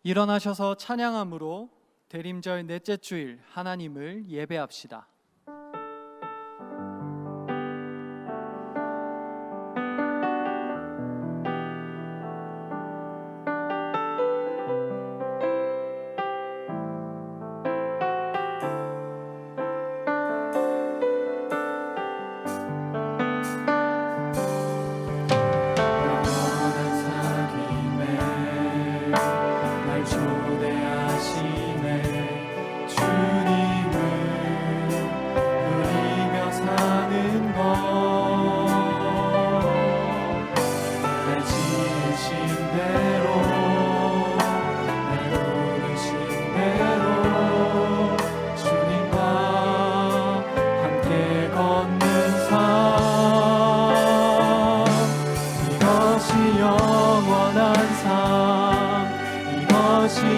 일어나셔서 찬양함으로 대림절 넷째 주일 하나님을 예배합시다.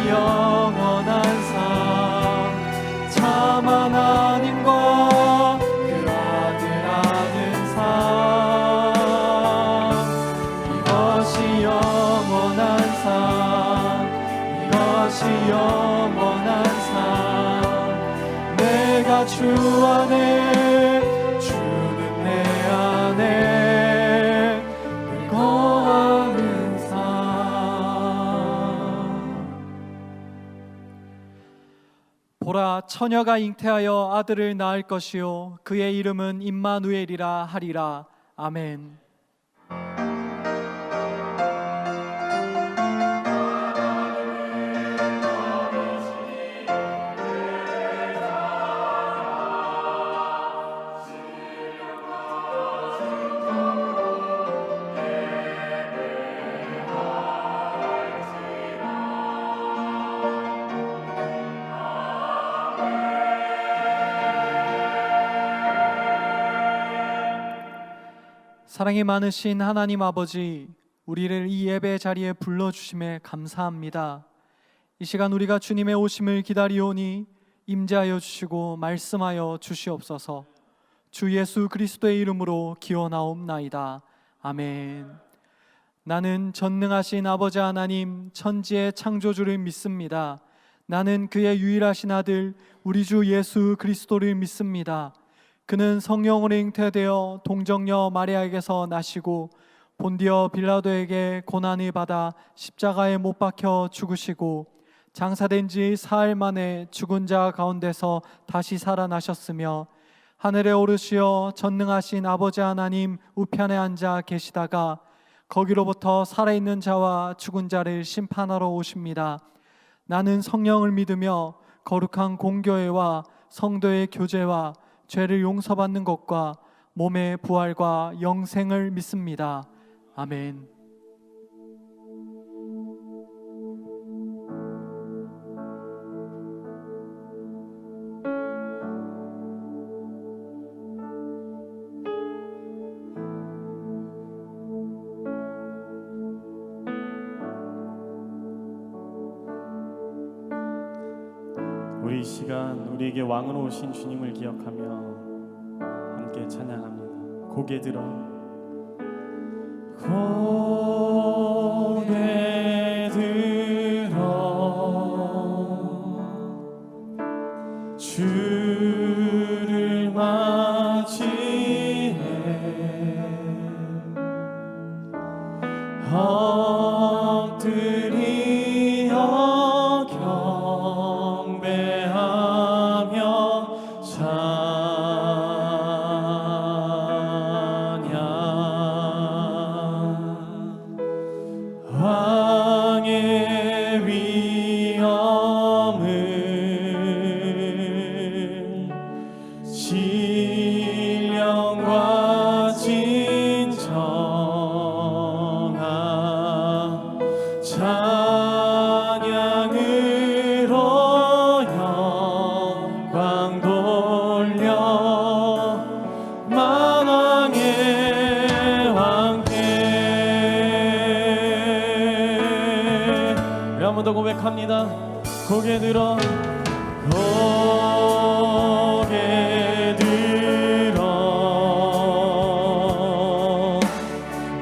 영원한 삶, 참 하나님과 그 아들 아는 삶, 이것이 영원한 삶, 이것이 영원한 삶. 내가 주 안에, 주는 내 안에 늘 거하는 삶. 보라, 처녀가 잉태하여 아들을 낳을 것이요 그의 이름은 임마누엘이라 하리라. 아멘. 사랑이 많으신 하나님 아버지, 우리를 이 예배 자리에 불러주심에 감사합니다. 이 시간 우리가 주님의 오심을 기다리오니 임재하여 주시고 말씀하여 주시옵소서. 주 예수 그리스도의 이름으로 기원하옵나이다. 아멘. 나는 전능하신 아버지 하나님, 천지의 창조주를 믿습니다. 나는 그의 유일하신 아들 우리 주 예수 그리스도를 믿습니다. 그는 성령으로 잉태되어 동정녀 마리아에게서 나시고 본디어 빌라도에게 고난을 받아 십자가에 못 박혀 죽으시고 장사된 지 사흘 만에 죽은 자 가운데서 다시 살아나셨으며 하늘에 오르시어 전능하신 아버지 하나님 우편에 앉아 계시다가 거기로부터 살아있는 자와 죽은 자를 심판하러 오십니다. 나는 성령을 믿으며 거룩한 공교회와 성도의 교제와 죄를 용서받는 것과 몸의 부활과 영생을 믿습니다. 아멘. 우리 이 시간 우리에게 왕으로 오신 주님을 기억하며 함께 찬양합니다. 고개 들어 고개 들어 주를 맞이해 엎드리어 경배하며 찬양. 왕의 위엄을 신령과 진정한 찬양으로 영광 돌려 만왕의 왕께. 우리 한 번 더 고백합니다. 고개 들어 고개 들어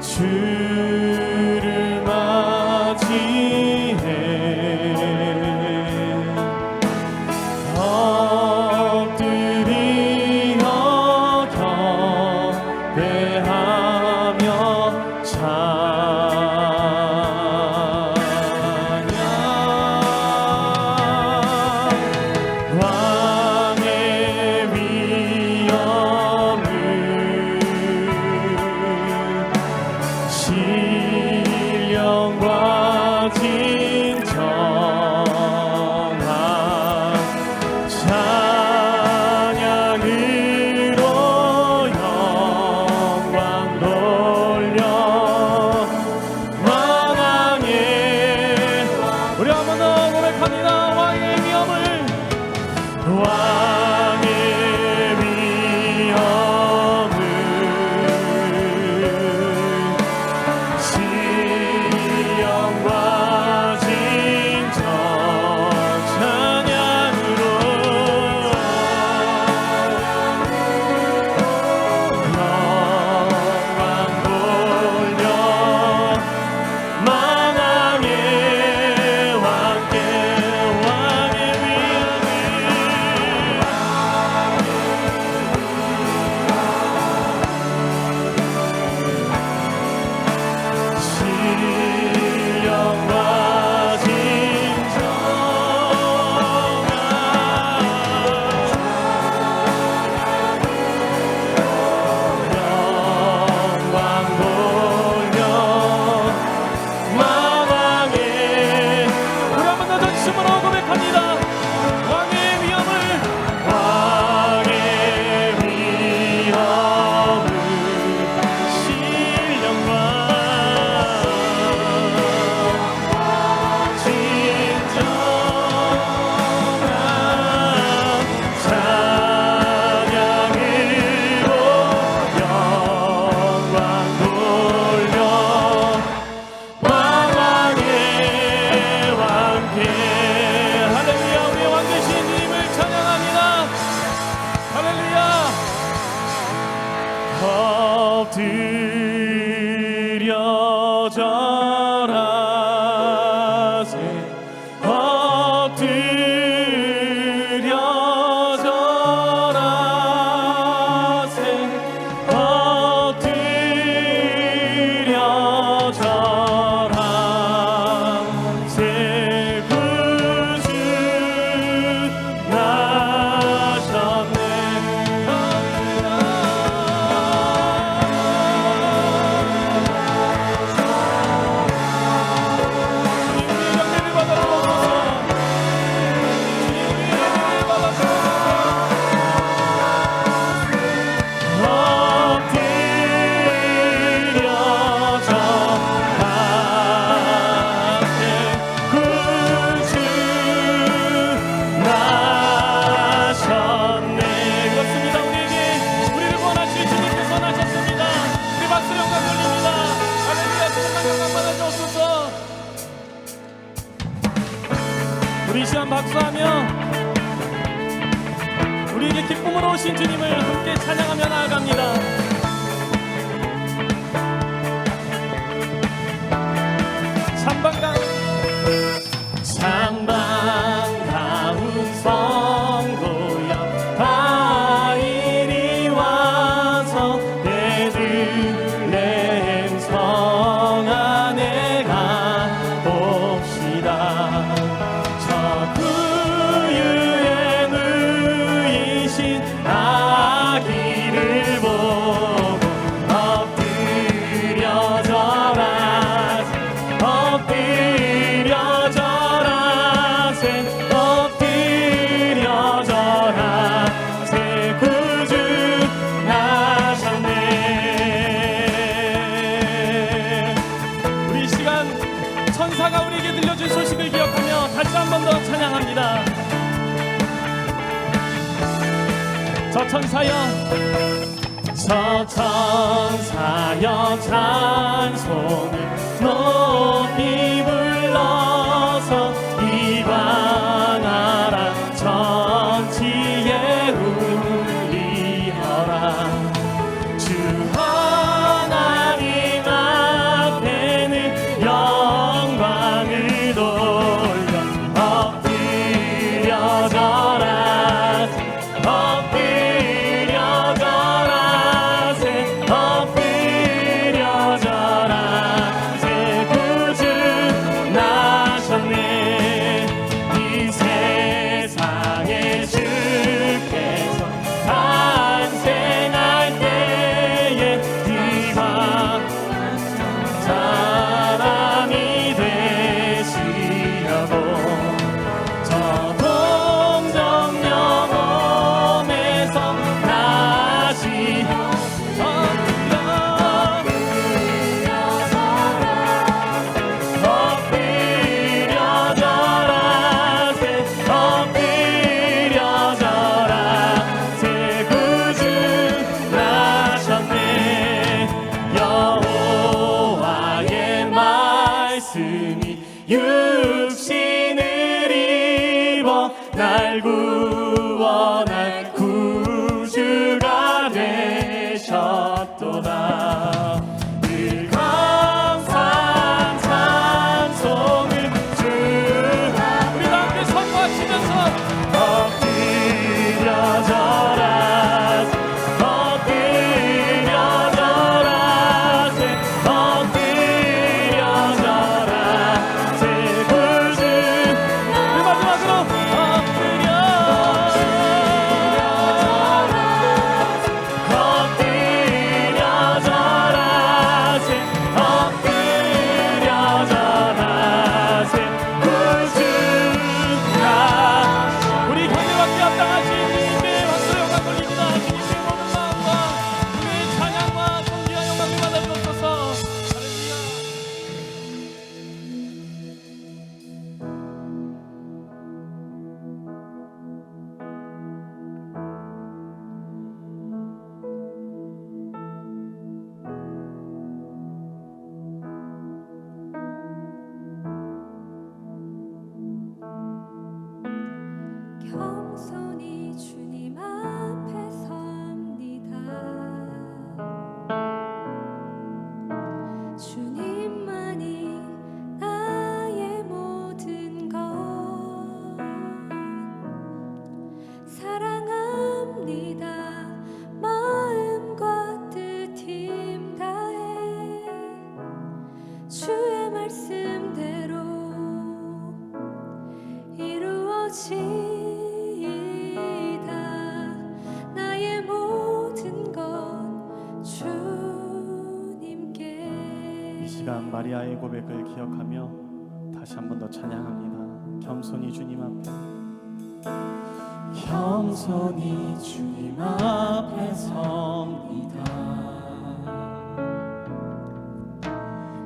주를 맞이해 고백합니다. 왕의 위엄을 시련과 징조 찬양으로 영광 돌려 만왕의 왕께 왕의 시련과 영광 돌려 만왕의 우리 한번 더 전심으로 고백합니다. 왕의 위엄을 왕의 위엄을 신령과 진정한 찬양으로 영광 돌려 만왕의 왕께 할렐루야. 우리의 왕 되신 주님을 찬양합니다. 할렐루야. 엎드려 절하세 엎드려 절하세 엎드려 절하세 구주 나셨네 우리 이 시간 박수하며 우리에게 기쁨으로 오신 주님을 함께 찬양하며 나아갑니다. 찬방가운 성도여 다 이리 와서 베들레헴 성 안에 가봅시다. 저 구유에 누이신 아기를 보고 엎드려 절하세 엎드려 절하세 엎드려 절하세 구주 나셨네. 우리 이 시간 천사가 우리에게 들려준 소식을 기억하며 다시 한 번 더 찬양합니다. 저 천사여 저 천사여 찬송을 높이 불러서 이방나라 전치에 울리어라. 주 하나님 앞에는 영광을 돌려 엎드려 절하세 엎드려 절하세 엎드려 절하세 구주 나 입어 날 구원할 구주가 되셨도다. 늘 감사한 찬송을 주라. 우리 다 함께 선포하시면서 엎드려 절하세 엎드려 절하세 엎드려 절하세 구주. 우리 마지막으로 엎드려 엎드려 절하세 엎드려 절하세 구주가. 우리 경배받기 합당하신 주님의 박수 영광 돌립니다. 주님의 모든 마음과 주님의 찬양과 존귀와 영광을 받아 주옵소서. 할렐루야. 겸손히 주님 앞에 섭니다. 주님만이 나의 모든 것. 사랑합니다. 마음과 뜻 힘 다해 주의 말씀대로 이루어지이다. 나의 모든 것 주님께. 이 시간 마리아의 고백을 기억하며 다시 한 번 더 찬양합니다. 겸손히 주님 앞에 겸손히 주님 앞에 섭니다.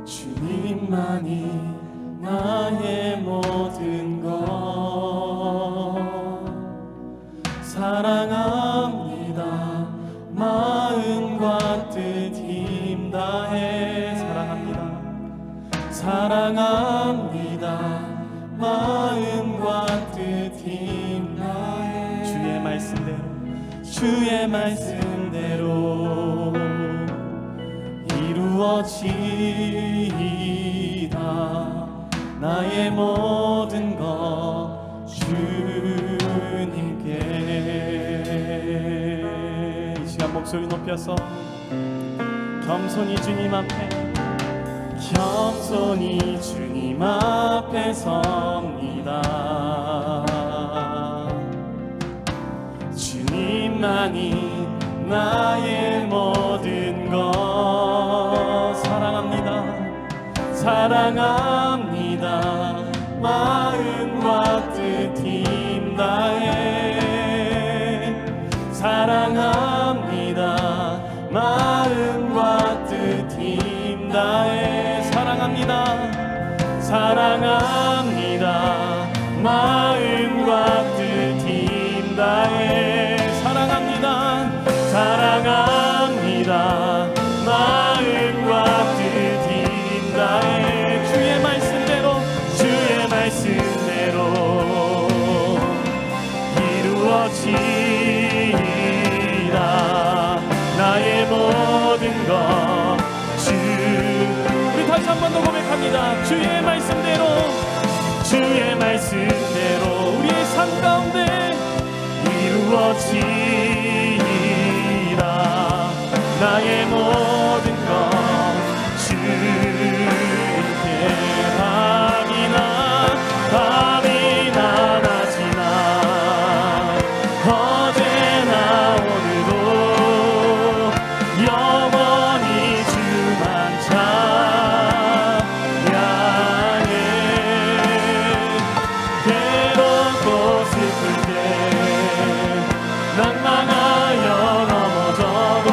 주님만이 나의 모든 것. 사랑합니다. 마음과 뜻 힘 다해 사랑합니다. 사랑합니다. 마음과 뜻 힘 다해 주의 말씀대로 이루어지이다. 나의 모든 것 주님께. 이 시간 목소리 높여서 겸손히 주님 앞에 겸손히 주님 앞에 섭니다. 주님만이 나의 모든 것. 사랑합니다. 사랑합니다. 마음과 뜻 힘 다해 사랑합니다. 마음과 뜻 힘 다해 사랑합니다. 사랑합니다. 마음과 뜻 힘 다해 사랑합니다. 사랑합니다. 마음과 뜻 힘 다해 주의 말씀대로 이루어지이다. 나의 모든 것 주. 우리 다시 한 번 더 고백합니다. 주의 말씀대로 우리의 삶 가운데 이루어지이다. 나의 모든 것 주님께. 밤이나 낮이나 어제나 오늘도 영원히 주만 찬양해. 괴롭고 슬플 때 낭망하여 넘어져도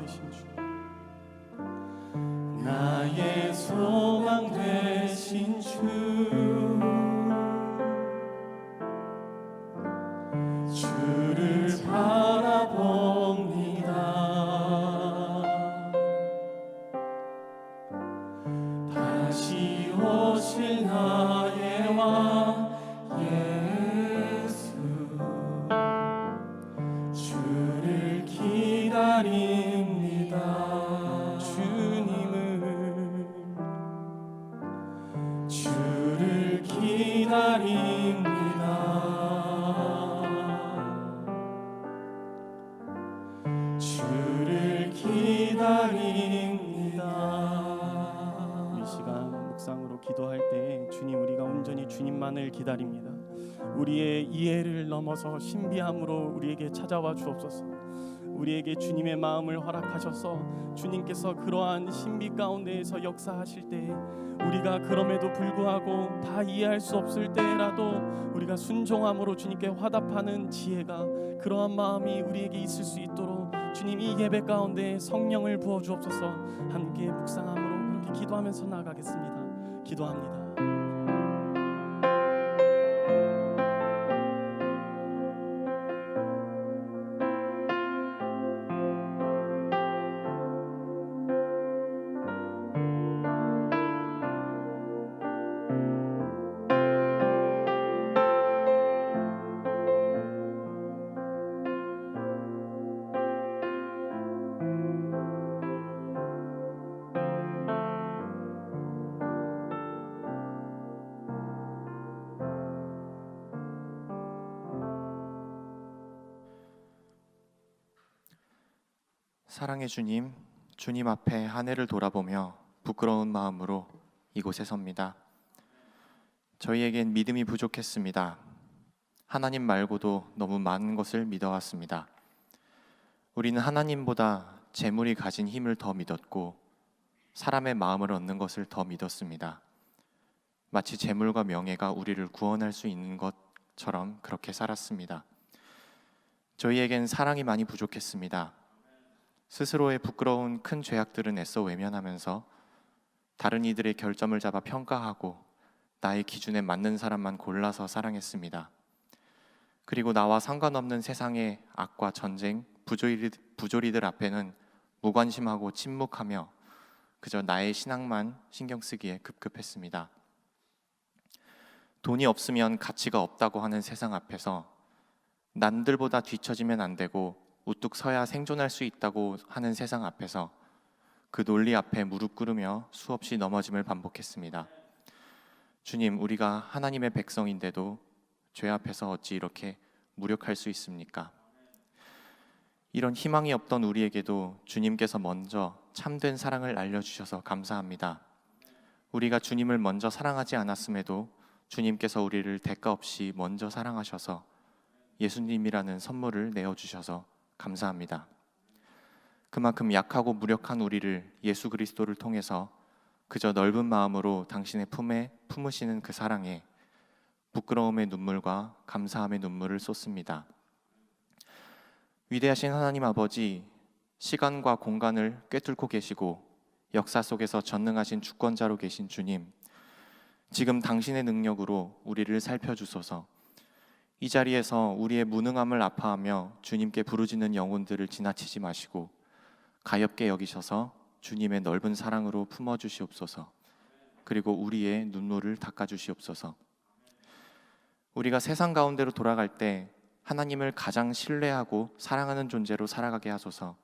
되신 주님, 나의 소망 되신 주, 주를 바라봅니다. 다시 오실 나의 왕 예수, 주를 기다립니다. 주를 기다립니다. 주를 기다립니다. 이 시간 묵상으로 기도할 때 주님, 우리가 온전히 주님만을 기다립니다. 우리의 이해를 넘어서 신비함으로 우리에게 찾아와 주옵소서. 우리에게 주님의 마음을 허락하셔서 주님께서 그러한 신비 가운데에서 역사하실 때, 우리가 그럼에도 불구하고 다 이해할 수 없을 때라도 우리가 순종함으로 주님께 화답하는 지혜가, 그러한 마음이 우리에게 있을 수 있도록 주님, 이 예배 가운데 성령을 부어 주옵소서. 함께 묵상함으로 그렇게 기도하면서 나아가겠습니다. 기도합니다. 사랑의 주님, 주님 앞에 한 해를 돌아보며 부끄러운 마음으로 이곳에 섭니다. 저희에겐 믿음이 부족했습니다. 하나님 말고도 너무 많은 것을 믿어왔습니다. 우리는 하나님보다 재물이 가진 힘을 더 믿었고 사람의 마음을 얻는 것을 더 믿었습니다. 마치 재물과 명예가 우리를 구원할 수 있는 것처럼 그렇게 살았습니다. 저희에겐 사랑이 많이 부족했습니다. 스스로의 부끄러운 큰 죄악들은 애써 외면하면서 다른 이들의 결점을 잡아 평가하고 나의 기준에 맞는 사람만 골라서 사랑했습니다. 그리고 나와 상관없는 세상의 악과 전쟁, 부조리들 앞에는 무관심하고 침묵하며 그저 나의 신앙만 신경 쓰기에 급급했습니다. 돈이 없으면 가치가 없다고 하는 세상 앞에서 남들보다 뒤처지면 안 되고 우뚝 서야 생존할 수 있다고 하는 세상 앞에서 그 논리 앞에 무릎 꿇으며 수없이 넘어짐을 반복했습니다. 주님, 우리가 하나님의 백성인데도 죄 앞에서 어찌 이렇게 무력할 수 있습니까? 이런 희망이 없던 우리에게도 주님께서 먼저 참된 사랑을 알려주셔서 감사합니다. 우리가 주님을 먼저 사랑하지 않았음에도 주님께서 우리를 대가 없이 먼저 사랑하셔서 예수님이라는 선물을 내어주셔서 감사합니다. 그만큼 약하고 무력한 우리를 예수 그리스도를 통해서 그저 넓은 마음으로 당신의 품에 품으시는 그 사랑에 부끄러움의 눈물과 감사함의 눈물을 쏟습니다. 위대하신 하나님 아버지, 시간과 공간을 꿰뚫고 계시고 역사 속에서 전능하신 주권자로 계신 주님, 지금 당신의 능력으로 우리를 살펴주소서. 이 자리에서 우리의 무능함을 아파하며 주님께 부르짖는 영혼들을 지나치지 마시고 가엾게 여기셔서 주님의 넓은 사랑으로 품어주시옵소서. 그리고 우리의 눈물을 닦아주시옵소서. 우리가 세상 가운데로 돌아갈 때 하나님을 가장 신뢰하고 사랑하는 존재로 살아가게 하소서.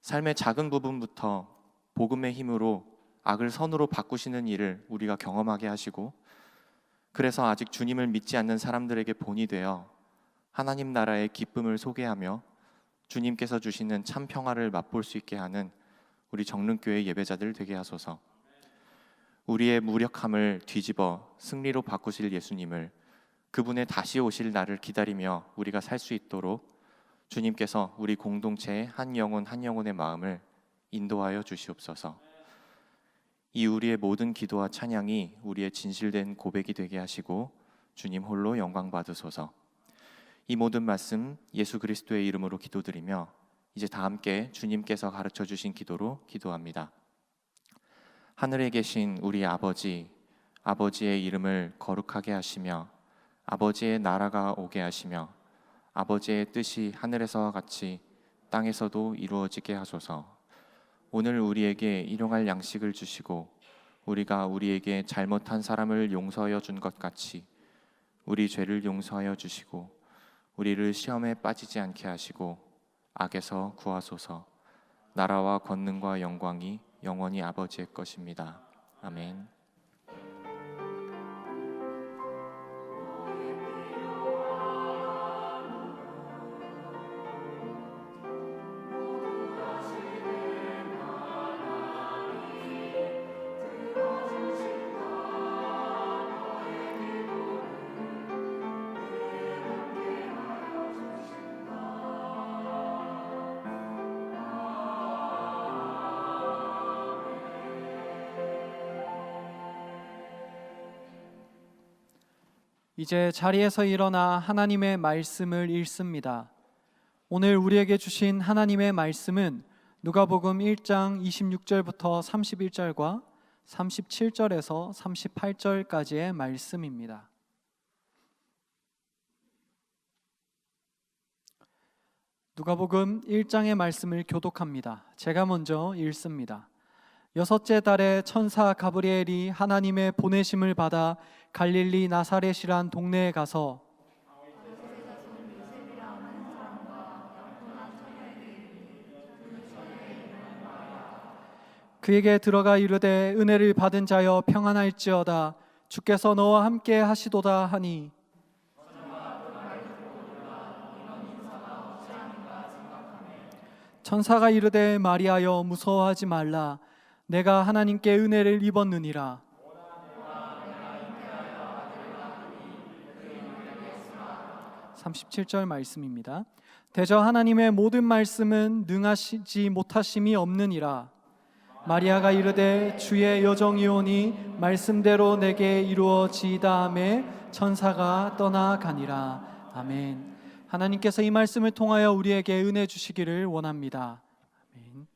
삶의 작은 부분부터 복음의 힘으로 악을 선으로 바꾸시는 일을 우리가 경험하게 하시고, 그래서 아직 주님을 믿지 않는 사람들에게 본이 되어 하나님 나라의 기쁨을 소개하며 주님께서 주시는 참 평화를 맛볼 수 있게 하는 우리 정릉교회 예배자들 되게 하소서. 우리의 무력함을 뒤집어 승리로 바꾸실 예수님을, 그분의 다시 오실 날을 기다리며 우리가 살 수 있도록 주님께서 우리 공동체의 한 영혼 한 영혼의 마음을 인도하여 주시옵소서. 이 우리의 모든 기도와 찬양이 우리의 진실된 고백이 되게 하시고 주님 홀로 영광 받으소서. 이 모든 말씀 예수 그리스도의 이름으로 기도드리며 이제 다 함께 주님께서 가르쳐 주신 기도로 기도합니다. 하늘에 계신 우리 아버지, 아버지의 이름을 거룩하게 하시며 아버지의 나라가 오게 하시며 아버지의 뜻이 하늘에서와 같이 땅에서도 이루어지게 하소서. 오늘 우리에게 일용할 양식을 주시고 우리가 우리에게 잘못한 사람을 용서하여 준 것 같이 우리 죄를 용서하여 주시고 우리를 시험에 빠지지 않게 하시고 악에서 구하소서. 나라와 권능과 영광이 영원히 아버지의 것입니다. 아멘. 이제 자리에서 일어나 하나님의 말씀을 읽습니다. 오늘 우리에게 주신 하나님의 말씀은 누가복음 1장 26절부터 31절과 37절에서 38절까지의 말씀입니다. 누가복음 1장의 말씀을 교독합니다. 제가 먼저 읽습니다. 여섯째 달에 천사 가브리엘이 하나님의 보내심을 받아 갈릴리 나사렛이란 동네에 가서 그에게 들어가 이르되 은혜를 받은 자여 평안할지어다 주께서 너와 함께 하시도다 하니 천사가 이르되 마리아여 무서워하지 말라 내가 하나님께 은혜를 입었느니라. 37절 말씀입니다. 대저 하나님의 모든 말씀은 능하시지 못하심이 없느니라. 마리아가 이르되 주의 여정이오니 말씀대로 내게 이루어지이다 하매 천사가 떠나가니라. 아멘. 하나님께서 이 말씀을 통하여 우리에게 은혜 주시기를 원합니다. 아멘.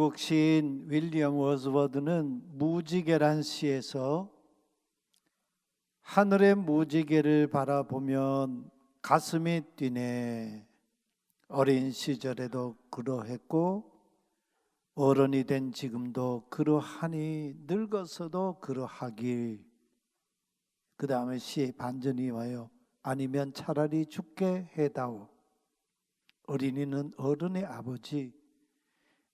영국 시인 윌리엄 워즈워드는 무지개란 시에서 하늘의 무지개를 바라보면 가슴이 뛰네. 어린 시절에도 그러했고 어른이 된 지금도 그러하니 늙어서도 그러하길. 그 다음에 시의 반전이 와요. 아니면 차라리 죽게 해다오. 어린이는 어른의 아버지.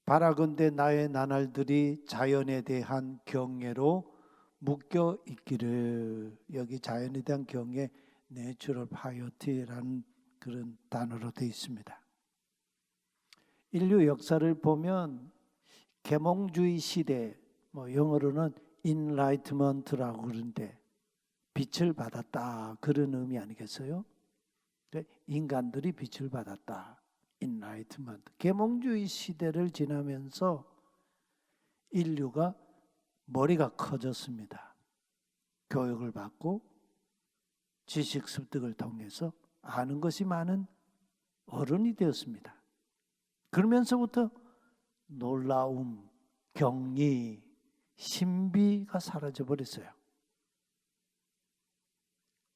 바라건대 나의 나날들이 자연에 대한 경애로 묶여 있기를. 여기 자연에 대한 경애, 내추럴 파이어티라는 그런 단어로 되어 있습니다. 인류 역사를 보면 계몽주의 시대, 영어로는 인라이트먼트라고 그러는데 빛을 받았다, 그런 의미 아니겠어요? 인간들이 빛을 받았다, 인라이트먼트. 계몽주의 시대를 지나면서 인류가 머리가 커졌습니다. 교육을 받고 지식 습득을 통해서 아는 것이 많은 어른이 되었습니다. 그러면서부터 놀라움, 경이, 신비가 사라져 버렸어요.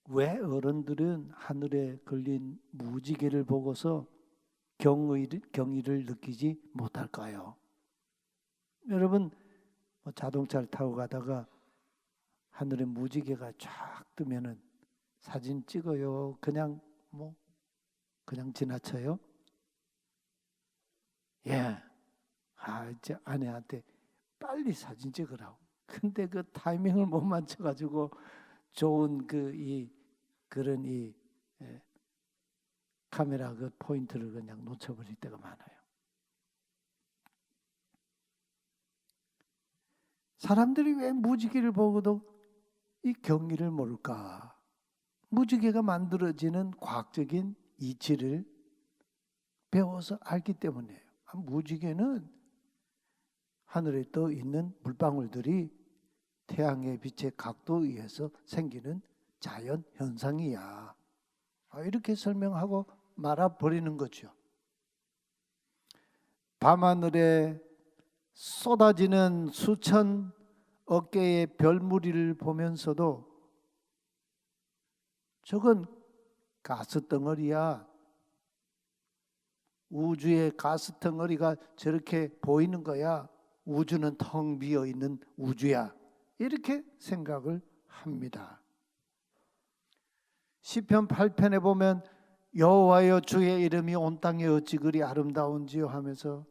왜 어른들은 하늘에 걸린 무지개를 보고서 경의를 느끼지 못할까요? 여러분, 자동차를 타고 가다가 하늘에 무지개가 쫙 뜨면은 사진 찍어요? 그냥 지나쳐요? 예. 이제 아내한테 빨리 사진 찍으라고. 근데 그 타이밍을 못 맞춰가지고 좋은 그런 카메라 그 포인트를 그냥 놓쳐버릴 때가 많아요. 사람들이 왜 무지개를 보고도 이 경의를 모를까? 무지개가 만들어지는 과학적인 이치를 배워서 알기 때문이에요. 무지개는 하늘에 떠 있는 물방울들이 태양의 빛의 각도에 의해서 생기는 자연 현상이야. 이렇게 설명하고 말아버리는 거죠. 밤하늘에 쏟아지는 수천 어깨의 별무리를 보면서도 저건 가스덩어리야. 우주의 가스덩어리가 저렇게 보이는 거야. 우주는 텅 비어 있는 우주야. 이렇게 생각을 합니다. 시편 8편에 보면 여호와여 주의 이름이 온 땅에 어찌 그리 아름다운지요 하면서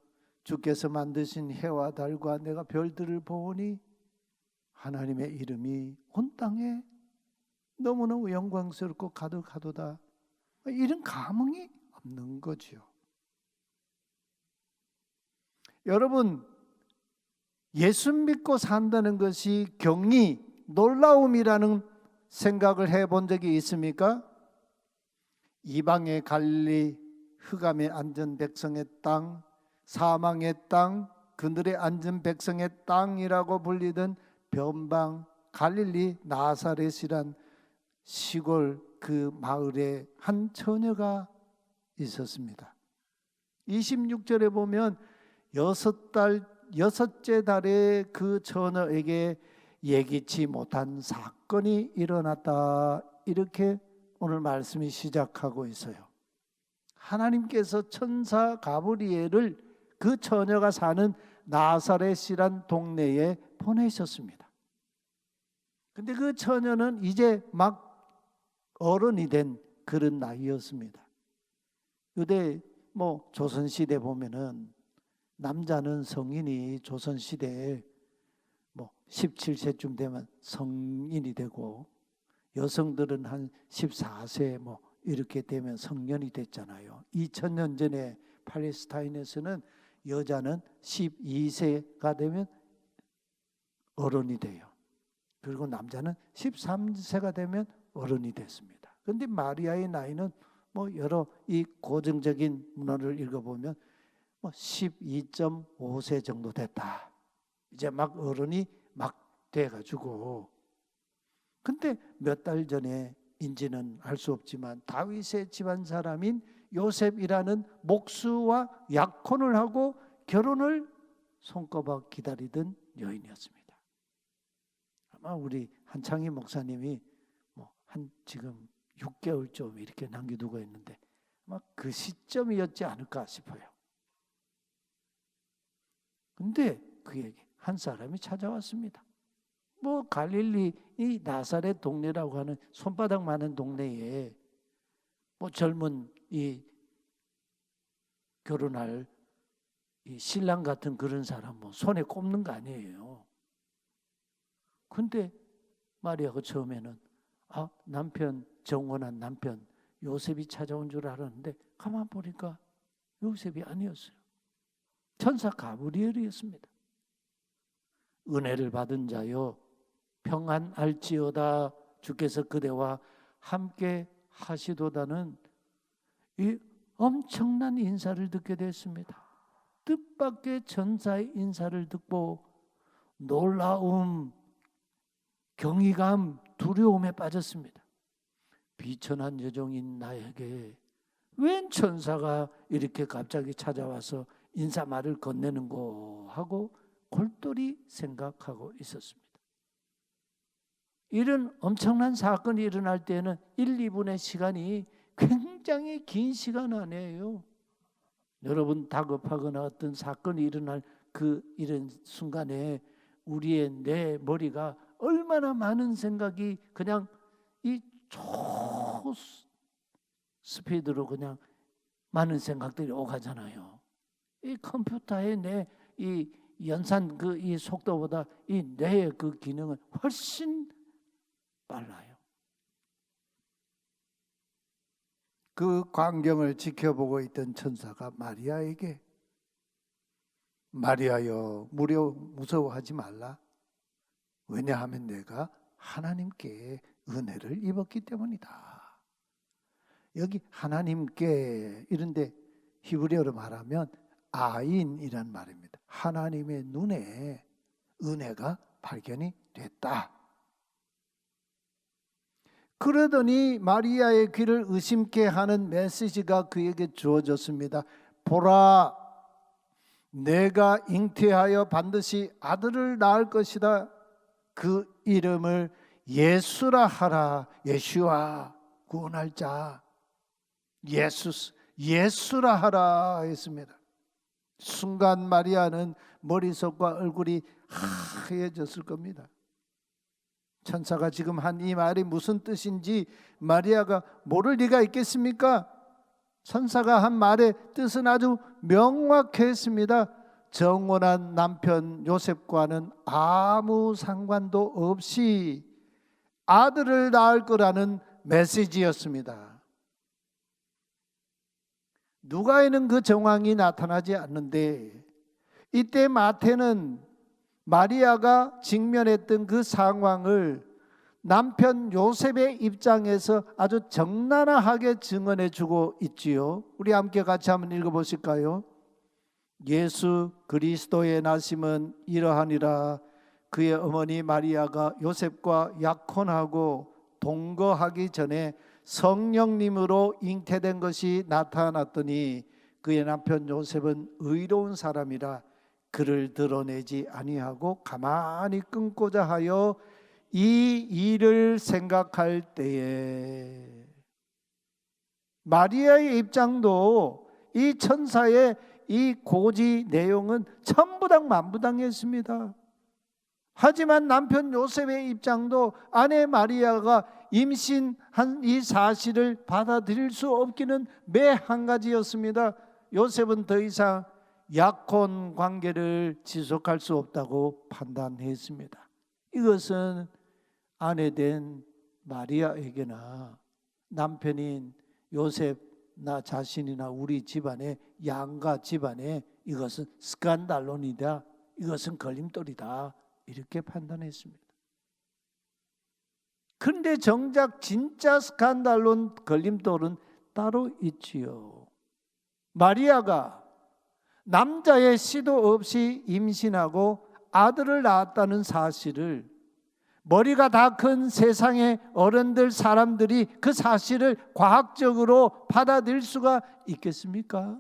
주께서 만드신 해와 달과 내가 별들을 보니 하나님의 이름이 온 땅에 너무너무 영광스럽고 가득하도다. 이런 감흥이 없는 거죠. 여러분, 예수 믿고 산다는 것이 경이, 놀라움이라는 생각을 해본 적이 있습니까? 이방의 갈릴리, 흑암에 앉은 백성의 땅, 사망의 땅, 그들의 앉은 백성의 땅이라고 불리던 변방 갈릴리 나사렛이란 시골 그 마을에 한 처녀가 있었습니다. 26절에 보면 여섯째 달에 그 처녀에게 예기치 못한 사건이 일어났다. 이렇게 오늘 말씀이 시작하고 있어요. 하나님께서 천사 가브리엘을 그 처녀가 사는 나사렛이란 동네에 보내셨습니다. 근데 그 처녀는 이제 막 어른이 된 그런 나이였습니다. 유대 조선시대 보면은 남자는 성인이 조선시대에 17세쯤 되면 성인이 되고 여성들은 한 14세 이렇게 되면 성년이 됐잖아요. 2000년 전에 팔레스타인에서는 여자는 12세가 되면 어른이 돼요. 그리고 남자는 13세가 되면 어른이 됐습니다. 그런데 마리아의 나이는 여러 이 고정적인 문헌을 읽어보면 12.5세 정도 됐다. 이제 막 어른이 막 돼가지고. 근데 몇 달 전에인지는 알 수 없지만 다윗의 집안 사람인 요셉이라는 목수와 약혼을 하고 결혼을 손꼽아 기다리던 여인이었습니다. 아마 우리 한창희 목사님이 한 지금 6개월쯤 이렇게 남겨두고 있는데 아마 그 시점이었지 않을까 싶어요. 근데 그에게 한 사람이 찾아왔습니다. 갈릴리 이 나사렛 동네라고 하는 손바닥 많은 동네에 젊은 이 결혼할 이 신랑 같은 그런 사람 손에 꼽는 거 아니에요. 근데 마리아가 처음에는 남편, 정혼한 남편 요셉이 찾아온 줄 알았는데 가만 보니까 요셉이 아니었어요. 천사 가브리엘이었습니다. 은혜를 받은 자여 평안할지어다, 주께서 그대와 함께 하시도다는 이 엄청난 인사를 듣게 됐습니다. 뜻밖의 천사의 인사를 듣고 놀라움, 경이감, 두려움에 빠졌습니다. 비천한 여종인 나에게 웬 천사가 이렇게 갑자기 찾아와서 인사말을 건네는고 하고 골똘히 생각하고 있었습니다. 이런 엄청난 사건이 일어날 때는 1, 2분의 시간이 굉장히 긴 시간 아니에요. 여러분 다급하거나 어떤 사건이 일어날 이런 순간에 우리의 내 머리가 얼마나 많은 생각이 그냥 이 초스피드로 그냥 많은 생각들이 오가잖아요. 이 컴퓨터의 내 이 연산 이 속도보다 이 뇌의 그 기능은 훨씬 빨라요. 그 광경을 지켜보고 있던 천사가 마리아에게 마리아여 무서워하지 말라. 왜냐하면 내가 하나님께 은혜를 입었기 때문이다. 여기 하나님께 이런데 히브리어로 말하면 아인이란 말입니다. 하나님의 눈에 은혜가 발견이 됐다. 그러더니 마리아의 귀를 의심케 하는 메시지가 그에게 주어졌습니다. 보라, 내가 잉태하여 반드시 아들을 낳을 것이다. 그 이름을 예수라 하라. 예수와 구원할 자, 예수라 하라 했습니다. 순간 마리아는 머리속과 얼굴이 하얘졌을 겁니다. 천사가 지금 한 이 말이 무슨 뜻인지 마리아가 모를 리가 있겠습니까? 천사가 한 말의 뜻은 아주 명확했습니다. 정혼한 남편 요셉과는 아무 상관도 없이 아들을 낳을 거라는 메시지였습니다. 누가에는 그 정황이 나타나지 않는데 이때 마태는 마리아가 직면했던 그 상황을 남편 요셉의 입장에서 아주 적나라하게 증언해 주고 있지요. 우리 함께 같이 한번 읽어보실까요? 예수 그리스도의 나심은 이러하니라. 그의 어머니 마리아가 요셉과 약혼하고 동거하기 전에 성령님으로 잉태된 것이 나타났더니 그의 남편 요셉은 의로운 사람이라 그를 드러내지 아니하고 가만히 끊고자 하여 이 일을 생각할 때에 마리아의 입장도 이 천사의 이 고지 내용은 천부당 만부당했습니다. 하지만 남편 요셉의 입장도 아내 마리아가 임신한 이 사실을 받아들일 수 없기는 매 한 가지였습니다. 요셉은 더 이상 약혼 관계를 지속할 수 없다고 판단했습니다. 이것은 아내된 마리아에게나 남편인 요셉 나 자신이나 우리 집안의 양가 집안에 이것은 스칸달론이다. 이것은 걸림돌이다. 이렇게 판단했습니다. 그런데 정작 진짜 스칸달론 걸림돌은 따로 있지요. 마리아가 남자의 시도 없이 임신하고 아들을 낳았다는 사실을 머리가 다 큰 세상의 어른들 사람들이 그 사실을 과학적으로 받아들일 수가 있겠습니까?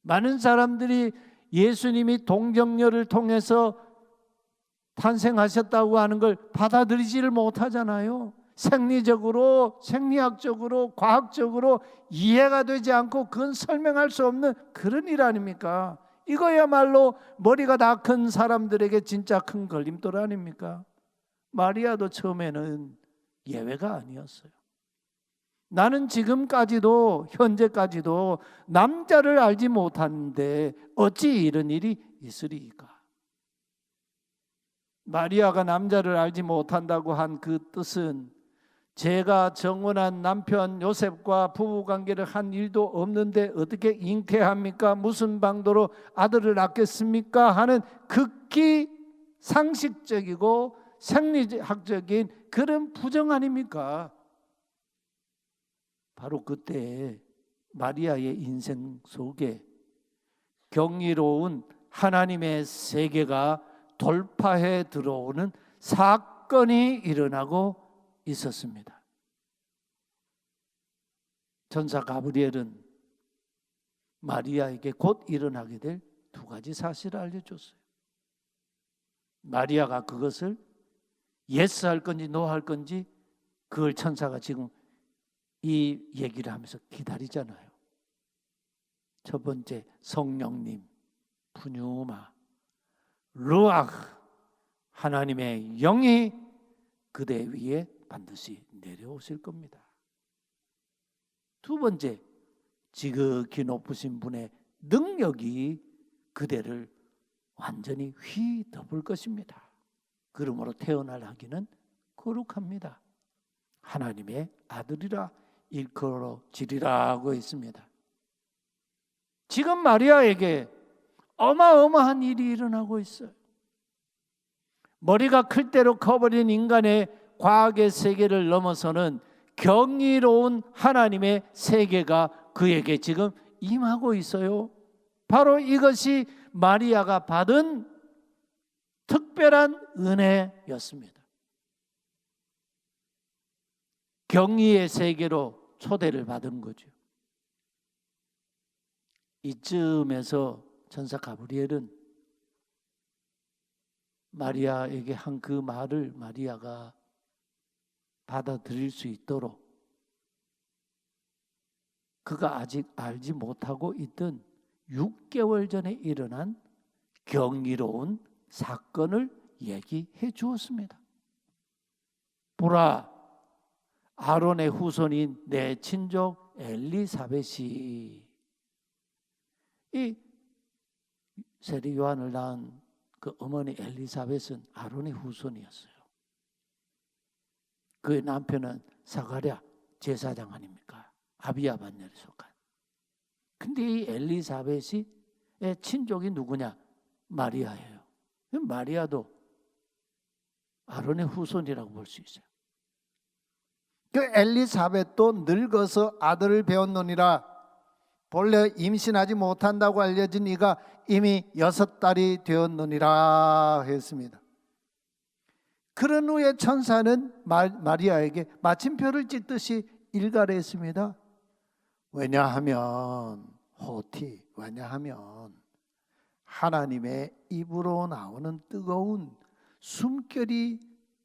많은 사람들이 예수님이 동정녀를 통해서 탄생하셨다고 하는 걸 받아들이지를 못하잖아요. 생리적으로, 생리학적으로, 과학적으로 이해가 되지 않고 그건 설명할 수 없는 그런 일 아닙니까? 이거야말로 머리가 다 큰 사람들에게 진짜 큰 걸림돌 아닙니까? 마리아도 처음에는 예외가 아니었어요. 나는 지금까지도, 현재까지도 남자를 알지 못하는데 어찌 이런 일이 있으리까? 마리아가 남자를 알지 못한다고 한 그 뜻은 제가 정혼한 남편 요셉과 부부관계를 한 일도 없는데 어떻게 잉태합니까? 무슨 방도로 아들을 낳겠습니까? 하는 극히 상식적이고 생리학적인 그런 부정 아닙니까? 바로 그때 마리아의 인생 속에 경이로운 하나님의 세계가 돌파해 들어오는 사건이 일어나고 있었습니다. 천사 가브리엘은 마리아에게 곧 일어나게 될 두 가지 사실을 알려줬어요. 마리아가 그것을 예스 할 건지 노 할 건지 그걸 천사가 지금 이 얘기를 하면서 기다리잖아요. 첫 번째, 성령님, 푸뉴마, 루아흐, 하나님의 영이 그대 위에 반드시 내려오실 겁니다. 두 번째, 지극히 높으신 분의 능력이 그대를 완전히 휘덮을 것입니다. 그러므로 태어날 아기는 거룩합니다. 하나님의 아들이라 일컬어지리라고 했습니다. 지금 마리아에게 어마어마한 일이 일어나고 있어요. 머리가 클 대로 커버린 인간의 과학의 세계를 넘어서는 경이로운 하나님의 세계가 그에게 지금 임하고 있어요. 바로 이것이 마리아가 받은 특별한 은혜였습니다. 경의의 세계로 초대를 받은 거죠. 이쯤에서 천사 가브리엘은 마리아에게 한 그 말을 마리아가 받아들일 수 있도록 그가 아직 알지 못하고 있던 6개월 전에 일어난 경이로운 사건을 얘기해 주었습니다. 보라, 아론의 후손인 내 친족 엘리사벳이, 이 세리 요한을 낳은 그 어머니 엘리사벳은 아론의 후손이었어요. 그의 남편은 사가랴 제사장 아닙니까? 아비야 반열에 속한. 근데 이 엘리사벳의 친족이 누구냐? 마리아예요. 마리아도 아론의 후손이라고 볼 수 있어요. 그 엘리사벳도 늙어서 아들을 배웠노니라. 본래 임신하지 못한다고 알려진 이가 이미 6달이 되었느니라 했습니다. 그런 후에 천사는 마리아에게 마침표를 찍듯이 일갈했습니다. 왜냐하면 하나님의 입으로 나오는 뜨거운 숨결이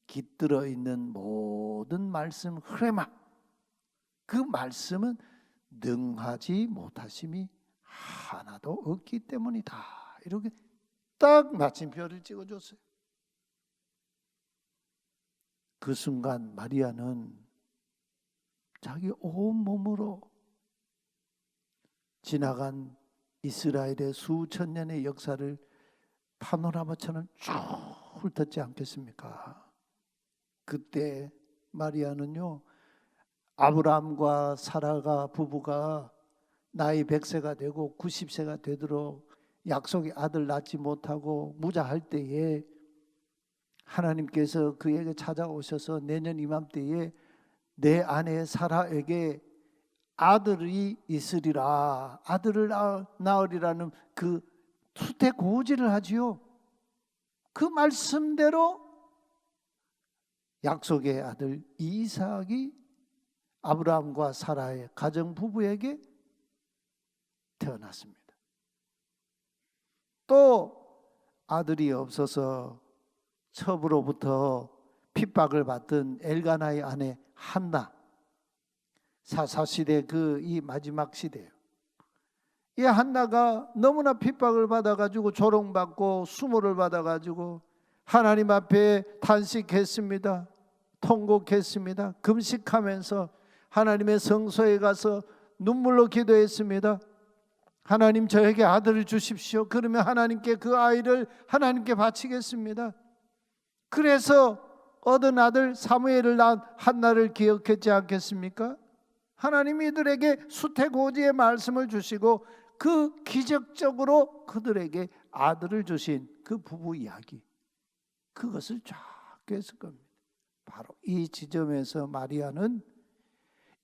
깃들어 있는 모든 말씀 흐레마, 그 말씀은 능하지 못하심이 하나도 없기 때문이다. 이렇게 딱 마침표를 찍어줬어요. 그 순간 마리아는 자기 온몸으로 지나간 이스라엘의 수천 년의 역사를 파노라마처럼 쭉 훑었지 않겠습니까? 그때 마리아는요, 아브라함과 사라가 부부가 나이 100세가 되고 90세가 되도록 약속의 아들 낳지 못하고 무자할 때에 하나님께서 그에게 찾아오셔서 내년 이맘때에 내 아내 사라에게 아들이 있으리라, 아들을 낳으리라는 그 수태고지를 하지요. 그 말씀대로 약속의 아들 이삭이 아브라함과 사라의 가정 부부에게 태어났습니다. 또 아들이 없어서 첩으로부터 핍박을 받던 엘가나의 아내 한나, 사사시대 이 마지막 시대예요. 이 한나가 너무나 핍박을 받아가지고 조롱받고 수모를 받아가지고 하나님 앞에 탄식했습니다. 통곡했습니다. 금식하면서 하나님의 성소에 가서 눈물로 기도했습니다. 하나님, 저에게 아들을 주십시오. 그러면 하나님께 그 아이를 하나님께 바치겠습니다. 그래서 얻은 아들 사무엘을 낳은 한나를 기억했지 않겠습니까? 하나님이 이들에게 수태고지의 말씀을 주시고 그 기적적으로 그들에게 아들을 주신 그 부부 이야기, 그것을 쫙 꿰을 겁니다. 바로 이 지점에서 마리아는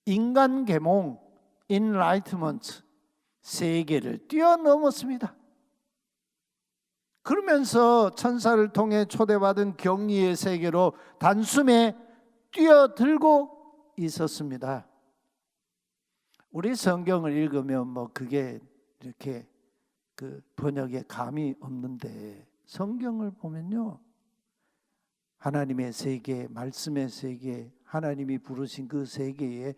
인간 계몽, 인라이트먼트 세계를 뛰어넘었습니다. 그러면서 천사를 통해 초대받은 경리의 세계로 단숨에 뛰어들고 있었습니다. 우리 성경을 읽으면 그게 이렇게 번역에 감이 없는데, 성경을 보면요, 하나님의 세계, 말씀의 세계, 하나님이 부르신 그 세계에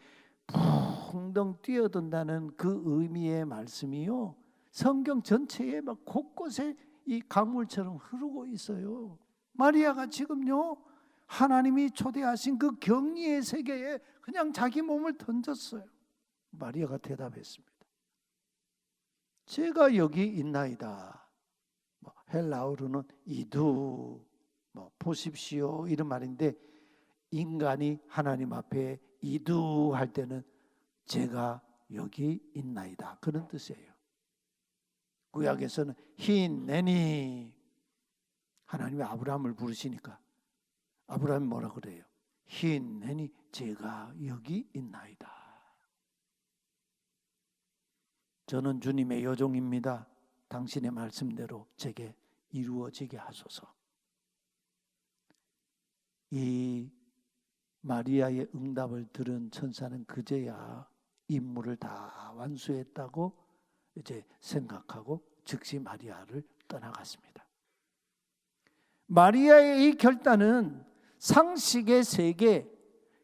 풍덩 뛰어든다는 그 의미의 말씀이요, 성경 전체에 곳곳에 이 강물처럼 흐르고 있어요. 마리아가 지금요, 하나님이 초대하신 그 경리의 세계에 그냥 자기 몸을 던졌어요. 마리아가 대답했습니다. 제가 여기 있나이다. 헬라어로는 이두, 보십시오, 이런 말인데, 인간이 하나님 앞에 이두 할 때는 제가 여기 있나이다, 그런 뜻이에요. 구약에서는 히내니, 하나님이 아브라함을 부르시니까 아브라함이 뭐라 그래요? 히내니, 제가 여기 있나이다. 저는 주님의 여종입니다. 당신의 말씀대로 제게 이루어지게 하소서. 이 마리아의 응답을 들은 천사는 그제야 임무를 다 완수했다고 이제 생각하고 즉시 마리아를 떠나갔습니다. 마리아의 이 결단은 상식의 세계,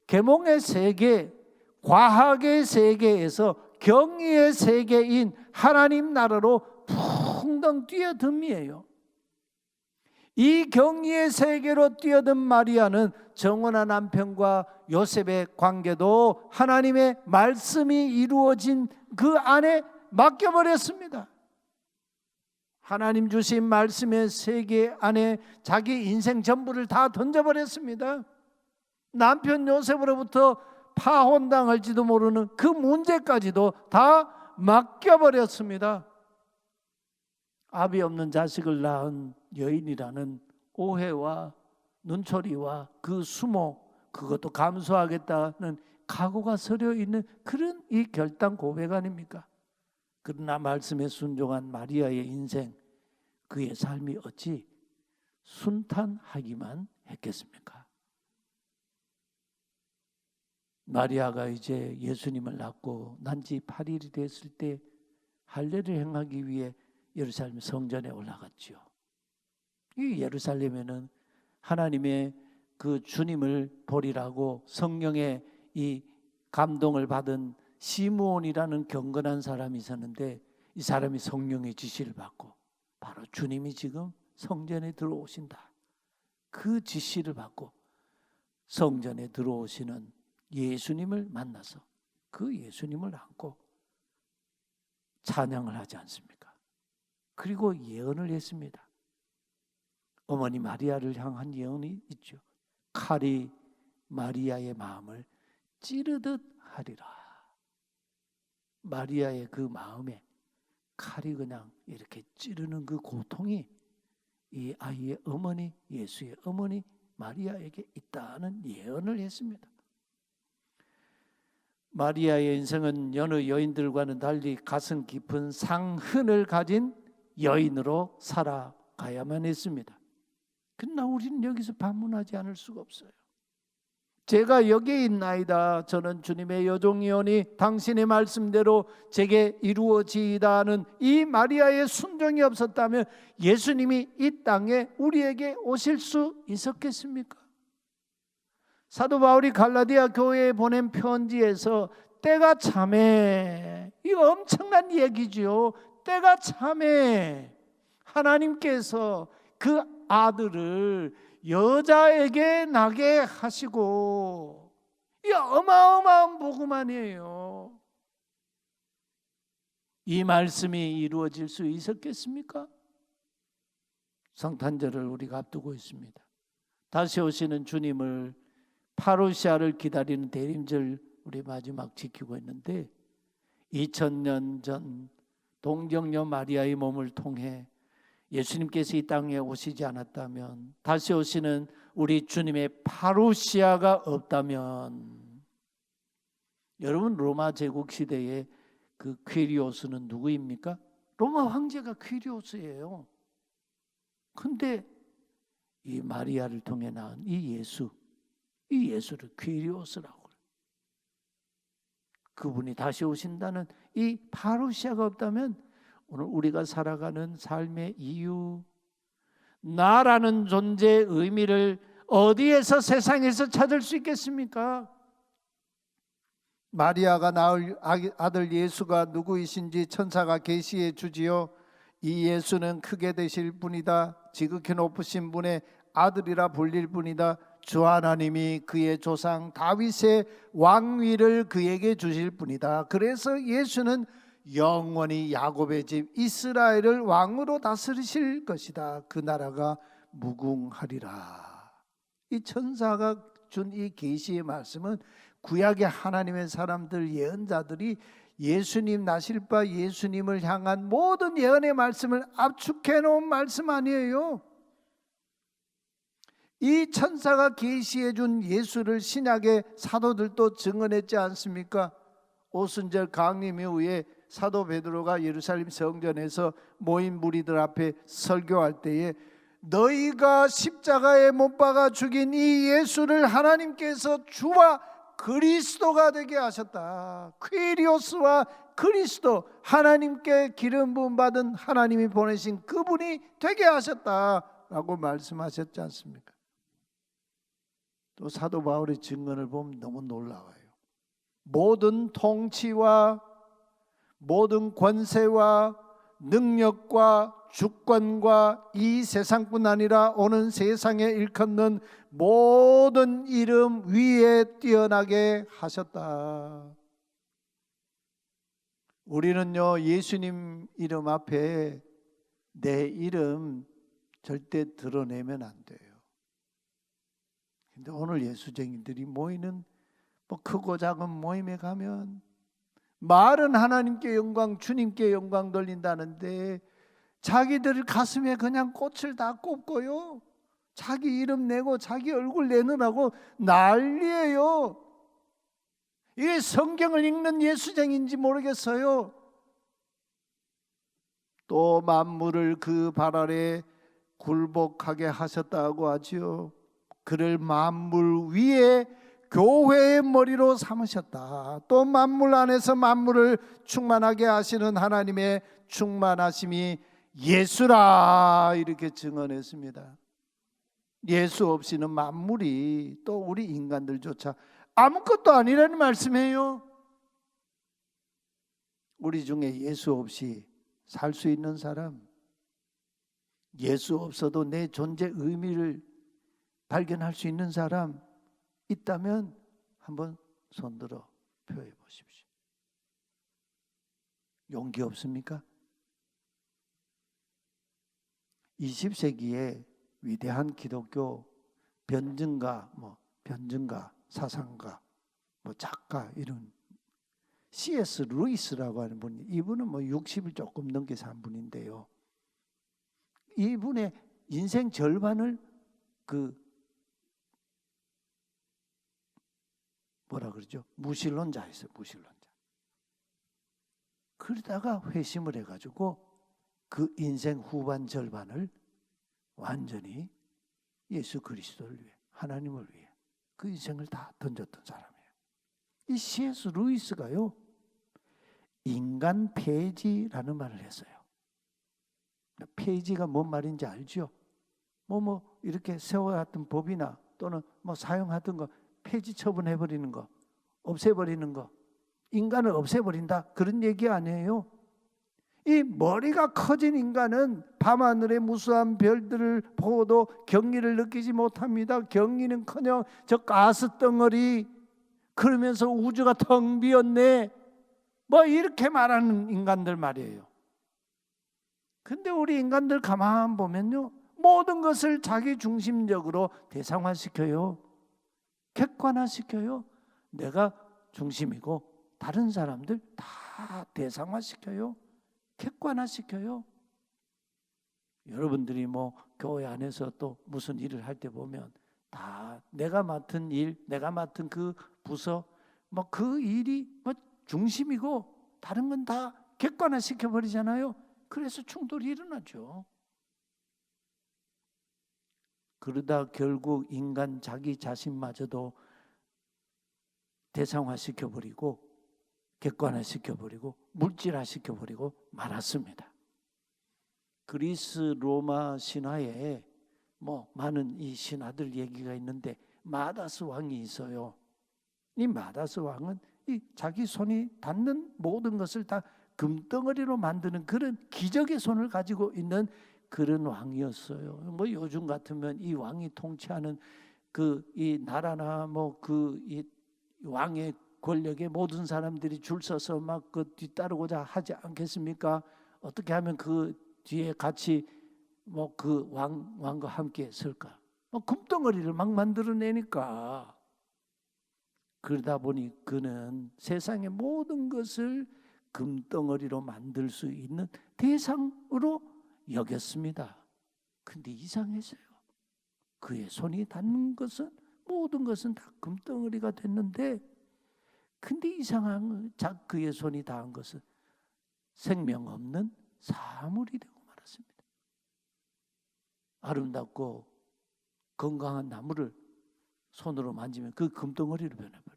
계몽의 세계, 과학의 세계에서 경의의 세계인 하나님 나라로 풍덩 뛰어듦이에요. 이 경의의 세계로 뛰어든 마리아는 정혼한 남편과 요셉의 관계도 하나님의 말씀이 이루어진 그 안에 맡겨버렸습니다. 하나님 주신 말씀의 세계 안에 자기 인생 전부를 다 던져버렸습니다. 남편 요셉으로부터 파혼당할지도 모르는 그 문제까지도 다 맡겨버렸습니다. 아비 없는 자식을 낳은 여인이라는 오해와 눈초리와 그 수모, 그것도 감수하겠다는 각오가 서려 있는 그런 이 결단 고백 아닙니까? 그러나 말씀에 순종한 마리아의 인생, 그의 삶이 어찌 순탄하기만 했겠습니까? 마리아가 이제 예수님을 낳고 난지 8일이 됐을 때 할례를 행하기 위해 예루살렘 성전에 올라갔지요. 이 예루살렘에는 하나님의 그 주님을 보리라고 성령의 이 감동을 받은 시므온이라는 경건한 사람이 있었는데, 이 사람이 성령의 지시를 받고 바로 주님이 지금 성전에 들어오신다, 그 지시를 받고 성전에 들어오시는 예수님을 만나서 그 예수님을 안고 찬양을 하지 않습니까? 그리고 예언을 했습니다. 어머니 마리아를 향한 예언이 있죠. 칼이 마리아의 마음을 찌르듯 하리라. 마리아의 그 마음에 칼이 그냥 이렇게 찌르는 그 고통이 이 아이의 어머니, 예수의 어머니 마리아에게 있다는 예언을 했습니다. 마리아의 인생은 여느 여인들과는 달리 가슴 깊은 상흔을 가진 여인으로 살아가야만 했습니다. 그러나 우리는 여기서 반문하지 않을 수가 없어요. 제가 여기 있나이다. 저는 주님의 여종이오니 당신의 말씀대로 제게 이루어지이다는 이 마리아의 순종이 없었다면 예수님이 이 땅에 우리에게 오실 수 있었겠습니까? 사도 바울이 갈라디아 교회에 보낸 편지에서 때가 참해, 이거 엄청난 얘기지요. 때가 참해, 하나님께서 그 아들을 여자에게 나게 하시고, 이 어마어마한 복음 아니에요. 이 말씀이 이루어질 수 있었겠습니까? 성탄절을 우리가 앞두고 있습니다. 다시 오시는 주님을, 파루시아를 기다리는 대림절 우리 마지막 지키고 있는데, 2000년 전 동정녀 마리아의 몸을 통해 예수님께서 이 땅에 오시지 않았다면, 다시 오시는 우리 주님의 파루시아가 없다면, 여러분 로마 제국 시대의 그 퀴리오스는 누구입니까? 로마 황제가 퀴리오스예요. 근데 이 마리아를 통해 낳은 이 예수를 퀴리오스라고 그래요. 그분이 다시 오신다는 이 파루시아가 없다면 오늘 우리가 살아가는 삶의 이유, 나라는 존재의 의미를 어디에서, 세상에서 찾을 수 있겠습니까? 마리아가 낳을 아들 예수가 누구이신지 천사가 계시해 주지요. 이 예수는 크게 되실 분이다. 지극히 높으신 분의 아들이라 불릴 분이다. 주 하나님이 그의 조상 다윗의 왕위를 그에게 주실 분이다. 그래서 예수는 영원히 야곱의 집 이스라엘을 왕으로 다스리실 것이다. 그 나라가 무궁하리라. 이 천사가 준 이 계시의 말씀은 구약의 하나님의 사람들, 예언자들이 예수님 나실 바 예수님을 향한 모든 예언의 말씀을 압축해 놓은 말씀 아니에요. 이 천사가 계시해 준 예수를 신약의 사도들도 증언했지 않습니까? 오순절 강림 이후에 사도 베드로가 예루살렘 성전에서 모인 무리들 앞에 설교할 때에 너희가 십자가에 못 박아 죽인 이 예수를 하나님께서 주와 그리스도가 되게 하셨다. 퀴리오스와 그리스도, 하나님께 기름 부음 받은 하나님이 보내신 그분이 되게 하셨다라고 말씀하셨지 않습니까? 또 사도 바울의 증언을 보면 너무 놀라워요. 모든 통치와 모든 권세와 능력과 주권과 이 세상뿐 아니라 오는 세상에 일컫는 모든 이름 위에 뛰어나게 하셨다. 우리는요, 예수님 이름 앞에 내 이름 절대 드러내면 안 돼요. 근데 오늘 예수쟁이들이 모이는 뭐 크고 작은 모임에 가면 말은 하나님께 영광, 주님께 영광 돌린다는데 자기들 가슴에 그냥 꽃을 다 꼽고요, 자기 이름 내고 자기 얼굴 내느라고 난리예요. 이게 성경을 읽는 예수쟁인지 모르겠어요. 또 만물을 그 발 아래 굴복하게 하셨다고 하지요. 그를 만물 위에 교회의 머리로 삼으셨다. 또 만물 안에서 만물을 충만하게 하시는 하나님의 충만하심이 예수라, 이렇게 증언했습니다. 예수 없이는 만물이, 또 우리 인간들조차 아무것도 아니라는 말씀이에요. 우리 중에 예수 없이 살 수 있는 사람, 예수 없어도 내 존재 의미를 발견할 수 있는 사람 있다면 한번 손들어 표해 보십시오. 용기 없습니까? 20세기에 위대한 기독교 변증가, 사상가, 작가, 이런 C.S. 루이스라고 하는 분이, 이분은 60을 조금 넘게 산 분인데요. 이분의 인생 절반을 무신론자였어요. 무신론자. 그러다가 회심을 해가지고 그 인생 후반 절반을 완전히 예수 그리스도를 위해, 하나님을 위해, 그 인생을 다 던졌던 사람이에요. 이 C.S. 루이스가요, 인간 폐지라는 말을 했어요. 폐지가 뭔 말인지 알죠? 뭐 이렇게 세워왔던 법이나 또는 뭐 사용하던 거 폐지 처분해버리는 거, 없애버리는 거, 인간을 없애버린다, 그런 얘기 아니에요. 이 머리가 커진 인간은 밤하늘의 무수한 별들을 보고도 경의를 느끼지 못합니다. 경의는커녕 저 가스덩어리, 그러면서 우주가 텅 비었네, 뭐 이렇게 말하는 인간들 말이에요. 근데 우리 인간들 가만 보면요, 모든 것을 자기 중심적으로 대상화시켜요. 객관화시켜요. 내가 중심이고 다른 사람들 다 대상화시켜요. 객관화시켜요. 여러분들이 뭐 교회 안에서 또 무슨 일을 할 때 보면 다 내가 맡은 일, 내가 맡은 그 부서, 뭐 그 일이 뭐 중심이고 다른 건 다 객관화시켜 버리잖아요. 그래서 충돌이 일어나죠. 그러다 결국 인간 자기 자신마저도 대상화시켜버리고 객관화시켜버리고 물질화시켜버리고 말았습니다. 그리스 로마 신화에 뭐 많은 이 신화들 얘기가 있는데 마다스 왕이 있어요. 이 마다스 왕은 이 자기 손이 닿는 모든 것을 다 금덩어리로 만드는 그런 기적의 손을 가지고 있는 그런 왕이었어요. 뭐 요즘 같으면 이 왕이 통치하는 그 이 나라나 뭐 그 이 왕의 권력에 모든 사람들이 줄 서서 막 그 뒤따르고자 하지 않겠습니까? 어떻게 하면 그 뒤에 같이 뭐 그 왕과 함께 설까? 뭐 금덩어리를 막 만들어내니까. 그러다 보니 그는 세상의 모든 것을 금덩어리로 만들 수 있는 대상으로 여겼습니다. 근데 이상했어요. 그의 손이 닿는 것은 모든 것은 다 금덩어리가 됐는데, 근데 이상한 그의 손이 닿은 것은 생명 없는 사물이 되고 말았습니다. 아름답고 건강한 나무를 손으로 만지면 그 금덩어리로 변해버려요.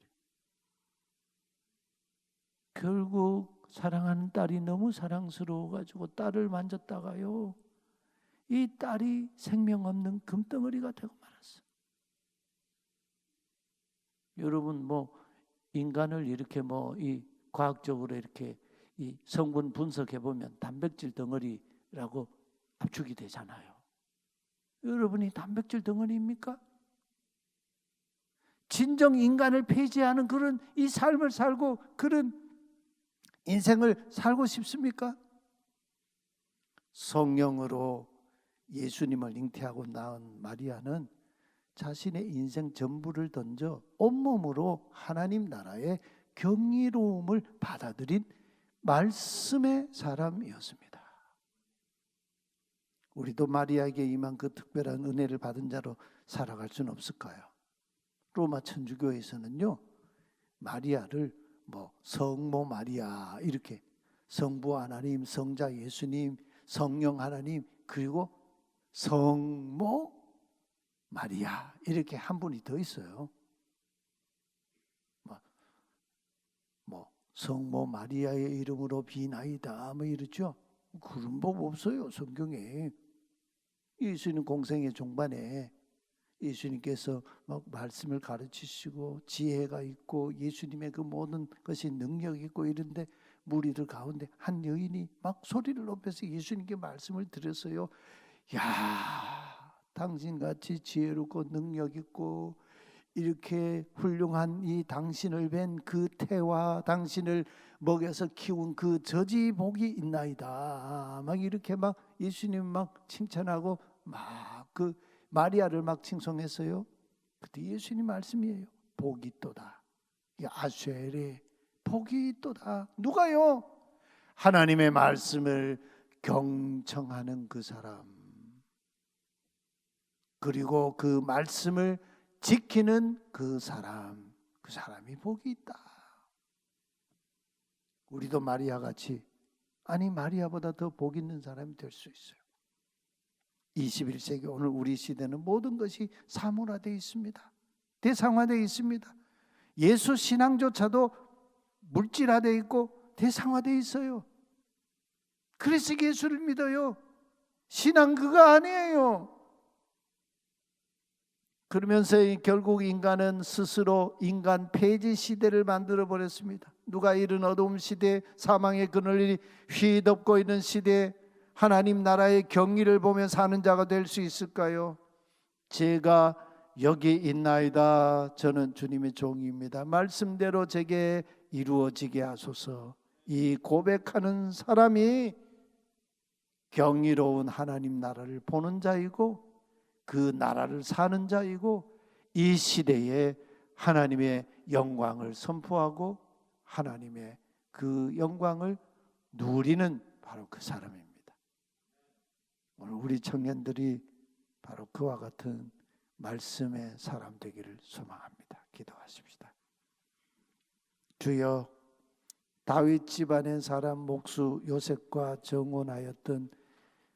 결국 사랑하는 딸이 너무 사랑스러워가지고 딸을 만졌다가요, 이 딸이 생명 없는 금덩어리가 되고 말았어요. 여러분 뭐 인간을 이렇게 뭐 이 과학적으로 이렇게 이 성분 분석해 보면 단백질 덩어리라고 압축이 되잖아요. 여러분이 단백질 덩어리입니까? 진정 인간을 폐지하는 그런 이 삶을 살고 그런 인생을 살고 싶습니까? 성령으로 예수님을 잉태하고 낳은 마리아는 자신의 인생 전부를 던져 온몸으로 하나님 나라의 경이로움을 받아들인 말씀의 사람이었습니다. 우리도 마리아에게 임한 그 특별한 은혜를 받은 자로 살아갈 수는 없을까요? 로마 천주교에서는요, 마리아를 뭐 성모 마리아 이렇게 성부 하나님, 성자 예수님, 성령 하나님, 그리고 성모 마리아 이렇게 한 분이 더 있어요. 뭐 성모 마리아의 이름으로 비나이다 뭐 이러죠. 그런 법 없어요 성경에. 예수님 공생의 종반에 예수님께서 막 말씀을 가르치시고 지혜가 있고 예수님의 그 모든 것이 능력이 있고 이런데 무리들 가운데 한 여인이 막 소리를 높여서 예수님께 말씀을 드렸어요. 야, 당신같이 지혜롭고 능력 있고 이렇게 훌륭한 이 당신을 뵌 그 태와 당신을 먹여서 키운 그 저지 복이 있나이다. 막 이렇게 막 예수님 막 칭찬하고 막 그 마리아를 막 칭송했어요. 그때 예수님 말씀이에요. 복이 있도다. 아쉐레 복이 있도다. 누가요? 하나님의 말씀을 경청하는 그 사람, 그리고 그 말씀을 지키는 그 사람이 복이 있다. 우리도 마리아 같이, 아니 마리아보다 더 복 있는 사람이 될 수 있어요. 21세기 오늘 우리 시대는 모든 것이 사물화되어 있습니다. 대상화되어 있습니다. 예수 신앙조차도 물질화되어 있고 대상화되어 있어요. 그래서 예수를 믿어요. 신앙 그거 아니에요. 그러면서 결국 인간은 스스로 인간 폐지 시대를 만들어 버렸습니다. 누가 이른 어두움 시대, 사망의 그늘이 휘덮고 있는 시대에 하나님 나라의 경의를 보며 사는 자가 될 수 있을까요? 제가 여기 있나이다. 저는 주님의 종입니다. 말씀대로 제게 이루어지게 하소서. 이 고백하는 사람이 경이로운 하나님 나라를 보는 자이고 그 나라를 사는 자이고 이 시대에 하나님의 영광을 선포하고 하나님의 그 영광을 누리는 바로 그 사람입니다. 오늘 우리 청년들이 바로 그와 같은 말씀의 사람 되기를 소망합니다. 기도하십시다. 주여, 다윗 집안의 사람 목수 요셉과 정혼하였던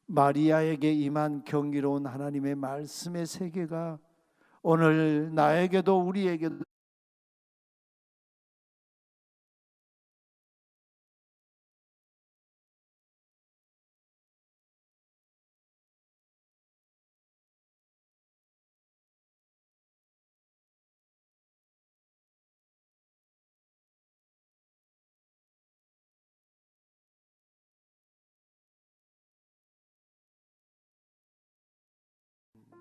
마리아에게 임한 경이로운 하나님의 말씀의 세계가 오늘 나에게도 우리에게도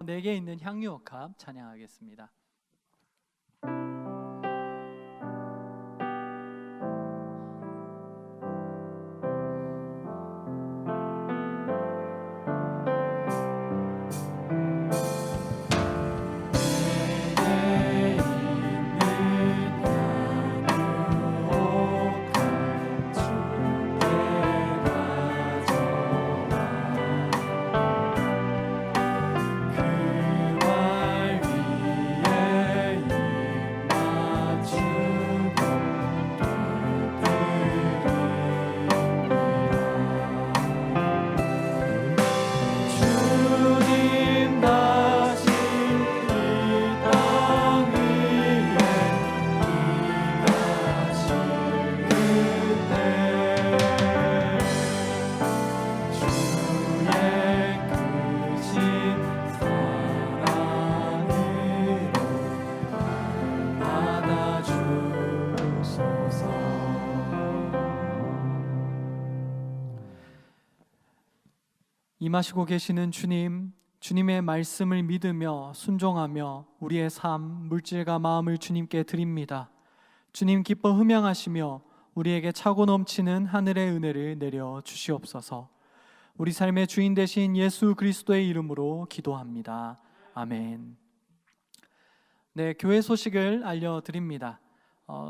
내게 있는 향유옥합 찬양하겠습니다. 임하시고 계시는 주님, 주님의 말씀을 믿으며 순종하며 우리의 삶, 물질과 마음을 주님께 드립니다. 주님 기뻐 흠양하시며 우리에게 차고 넘치는 하늘의 은혜를 내려 주시옵소서. 우리 삶의 주인 되신 예수 그리스도의 이름으로 기도합니다. 아멘. 네, 교회 소식을 알려드립니다.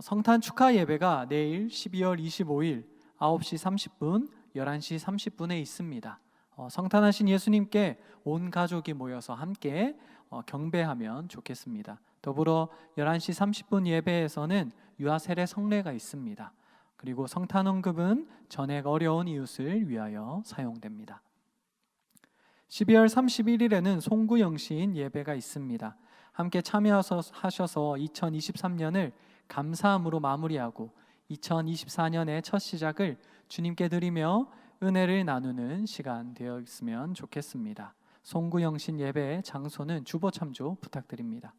성탄 축하 예배가 내일 12월 25일 9시 30분, 11시 30분에 있습니다. 성탄하신 예수님께 온 가족이 모여서 함께 경배하면 좋겠습니다. 더불어 11시 30분 예배에서는 유아 세례 성례가 있습니다. 그리고 성탄 언급은 전액 어려운 이웃을 위하여 사용됩니다. 12월 31일에는 송구영신 예배가 있습니다. 함께 참여하셔서 2023년을 감사함으로 마무리하고 2024년의 첫 시작을 주님께 드리며 은혜를 나누는 시간 되어 있으면 좋겠습니다. 송구영신 예배의 장소는 주보참조 부탁드립니다.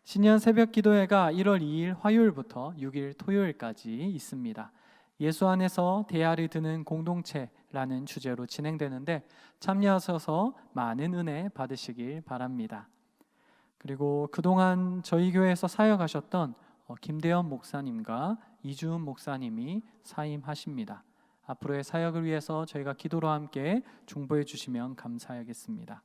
신년 새벽 기도회가 1월 2일 화요일부터 6일 토요일까지 있습니다. 예수 안에서 대야를 드는 공동체라는 주제로 진행되는데 참여하셔서 많은 은혜 받으시길 바랍니다. 그리고 그동안 저희 교회에서 사역하셨던 김대현 목사님과 이주은 목사님이 사임하십니다. 앞으로의 사역을 위해서 저희가 기도로 함께 중보해 주시면 감사하겠습니다.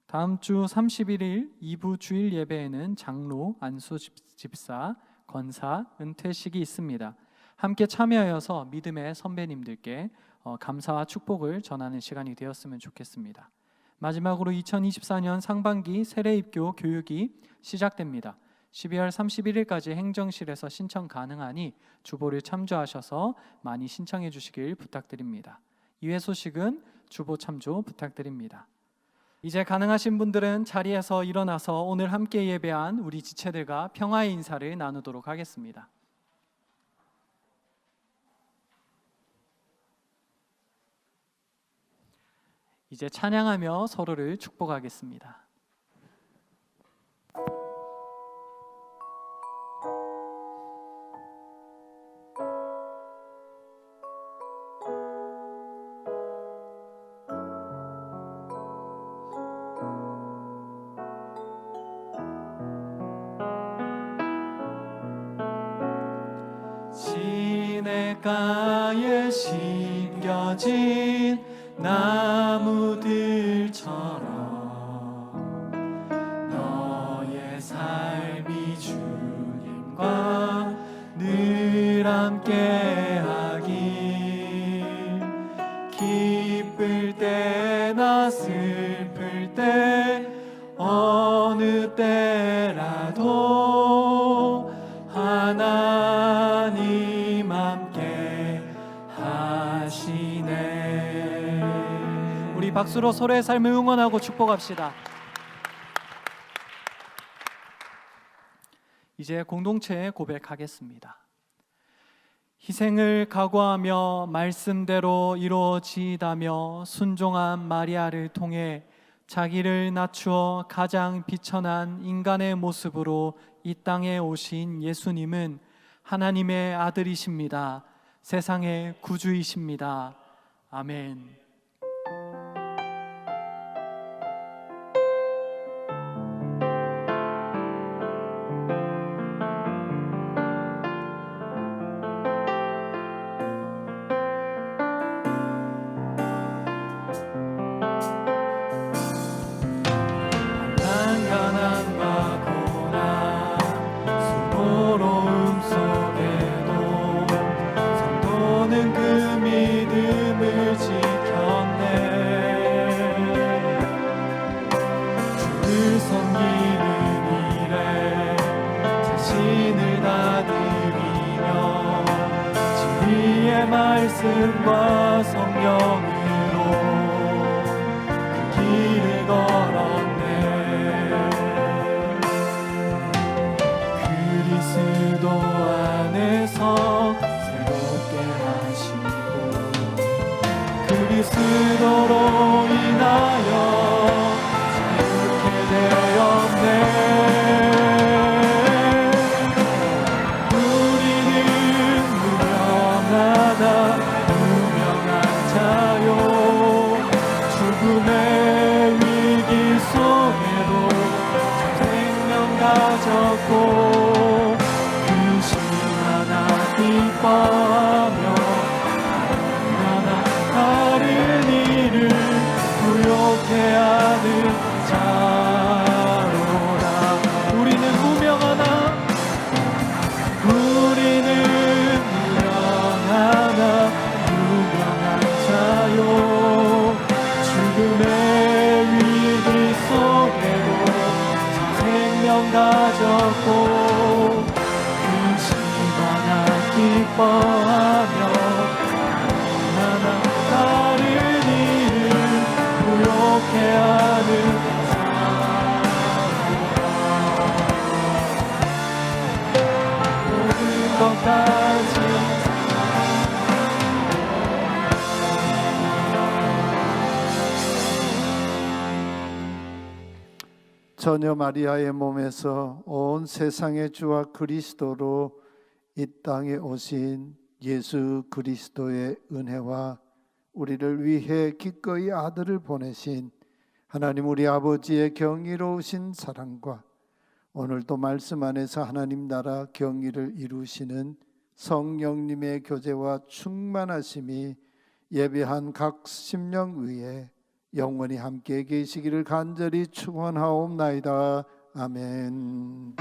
다음 주 31일 2부 주일 예배에는 장로, 안수 집사, 권사, 은퇴식이 있습니다. 함께 참여하여서 믿음의 선배님들께 감사와 축복을 전하는 시간이 되었으면 좋겠습니다. 마지막으로 2024년 상반기 세례입교 교육이 시작됩니다. 12월 31일까지 행정실에서 신청 가능하니 주보를 참조하셔서 많이 신청해 주시길 부탁드립니다. 이외 소식은 주보 참조 부탁드립니다. 이제 가능하신 분들은 자리에서 일어나서 오늘 함께 예배한 우리 지체들과 평화의 인사를 나누도록 하겠습니다. 이제 찬양하며 서로를 축복하겠습니다. 시냇가에 심겨진 나무들처럼 너의 삶이 주님과 늘 함께하길 기쁠 때나 슬플 때 어느 때라도 하나님 함께 하시네. 우리 박수로 서로의 삶을 응원하고 축복합시다. 이제 공동체에 고백하겠습니다. 희생을 각오하며 말씀대로 이루어지다며 순종한 마리아를 통해 자기를 낮추어 가장 비천한 인간의 모습으로 이 땅에 오신 예수님은 하나님의 아들이십니다. 세상의 구주이십니다. 아멘. 말씀과 성령으로 그 길을 걸었네. 그리스도 안에서 새롭게 하시고 그리스도로 인하여 자유케 되었네. 죽음의 위기 속에도 생명 가졌고 근심하나 기뻐하며 하나 다른 이를 부욕해 하는 자로라. 우리는 무명하나 유명한 자요. 죽음의 위기 속에도 생명 가졌고 근심하나 기뻐하며 하나 다른 이를 부욕해 하는 자로라. 모든 것 가진 처녀 마리아의 몸에서 온 세상의 주와 그리스도로 이 땅에 오신 예수 그리스도의 은혜와 우리를 위해 기꺼이 아들을 보내신 하나님 우리 아버지의 경이로우신 사랑과 오늘도 말씀 안에서 하나님 나라 경의를 이루시는 성령님의 교제와 충만하심이 예배한 각 심령 위에 영원히 함께 계시기를 간절히 축원하옵나이다. 아멘.